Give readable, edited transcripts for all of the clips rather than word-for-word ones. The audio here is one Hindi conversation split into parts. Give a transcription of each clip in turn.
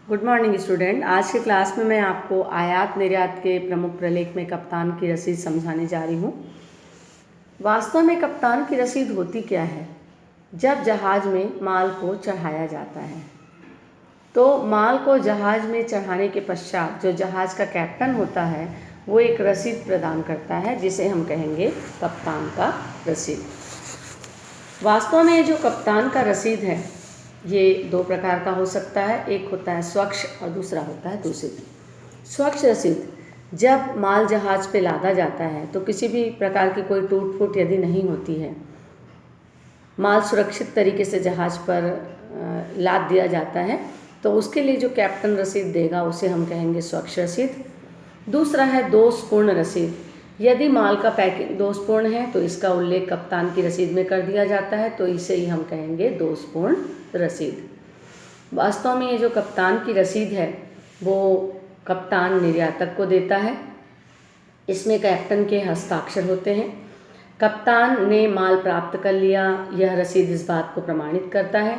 Good morning student. आज की क्लास में मैं आपको आयात निर्यात के प्रमुख प्रलेख में कप्तान की रसीद समझाने जा रही हूँ। वास्तव में कप्तान की रसीद होती क्या है? जब जहाज में माल को चढ़ाया जाता है तो माल को जहाज में चढ़ाने के पश्चात जो जहाज का कैप्टन होता है वो एक रसीद प्रदान करता है जिसे हम कहेंगे कप्तान का रसीद। वास्तव में जो कप्तान का रसीद है ये दो प्रकार का हो सकता है। एक होता है स्वच्छ और दूसरा होता है दूषित। स्वच्छ रसीद, जब माल जहाज पे लादा जाता है तो किसी भी प्रकार की कोई टूट फूट यदि नहीं होती है, माल सुरक्षित तरीके से जहाज पर लाद दिया जाता है तो उसके लिए जो कैप्टन रसीद देगा उसे हम कहेंगे स्वच्छ रसीद। दूसरा है दोषपूर्ण रसीद। यदि माल का पैकिंग दोषपूर्ण है तो इसका उल्लेख कप्तान की रसीद में कर दिया जाता है तो इसे ही हम कहेंगे दोषपूर्ण रसीद। वास्तव में ये जो कप्तान की रसीद है वो कप्तान निर्यातक को देता है। इसमें कैप्टन के हस्ताक्षर होते हैं। कप्तान ने माल प्राप्त कर लिया, यह रसीद इस बात को प्रमाणित करता है।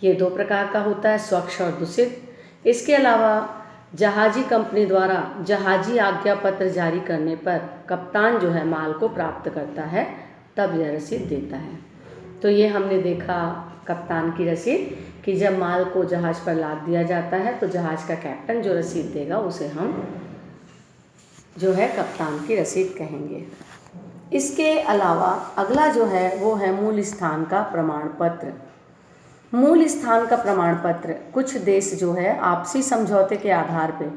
ये दो प्रकार का होता है, स्वच्छ और दूषित। इसके अलावा जहाजी कंपनी द्वारा जहाजी आज्ञा पत्र जारी करने पर कप्तान जो है माल को प्राप्त करता है तब यह रसीद देता है। तो ये हमने देखा कप्तान की रसीद कि जब माल को जहाज पर लाद दिया जाता है तो जहाज का कैप्टन जो रसीद देगा उसे हम जो है कप्तान की रसीद कहेंगे। इसके अलावा अगला जो है वो है मूल स्थान का प्रमाण पत्र। मूल स्थान का प्रमाण पत्र, कुछ देश जो है आपसी समझौते के आधार पर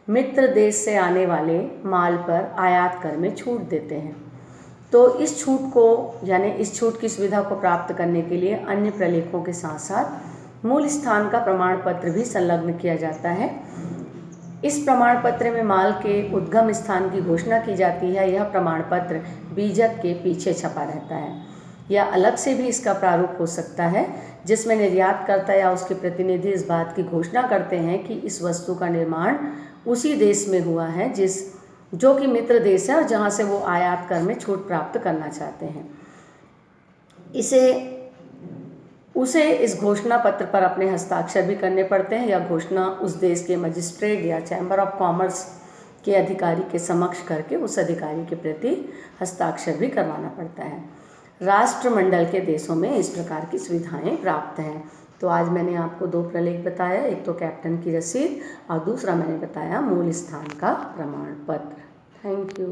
मित्र देश से आने वाले माल पर आयात कर में छूट देते हैं। तो इस छूट को यानी इस छूट की सुविधा को प्राप्त करने के लिए अन्य प्रलेखों के साथ साथ मूल स्थान का प्रमाण पत्र भी संलग्न किया जाता है। इस प्रमाण पत्र में माल के उद्गम स्थान की घोषणा की जाती है। यह प्रमाण पत्र बीजक के पीछे छपा रहता है या अलग से भी इसका प्रारूप हो सकता है जिसमें निर्यातकर्ता या उसके प्रतिनिधि इस बात की घोषणा करते हैं कि इस वस्तु का निर्माण उसी देश में हुआ है जो कि मित्र देश है और जहाँ से वो आयात कर में छूट प्राप्त करना चाहते हैं। उसे इस घोषणा पत्र पर अपने हस्ताक्षर भी करने पड़ते हैं। यह घोषणा उस देश के मजिस्ट्रेट या चैम्बर ऑफ कॉमर्स के अधिकारी के समक्ष करके उस अधिकारी के प्रति हस्ताक्षर भी करवाना पड़ता है। राष्ट्रमंडल के देशों में इस प्रकार की सुविधाएं प्राप्त हैं। तो आज मैंने आपको दो प्रलेख बताया, एक तो कैप्टन की रसीद और दूसरा मैंने बताया मूल स्थान का प्रमाण पत्र। Thank you.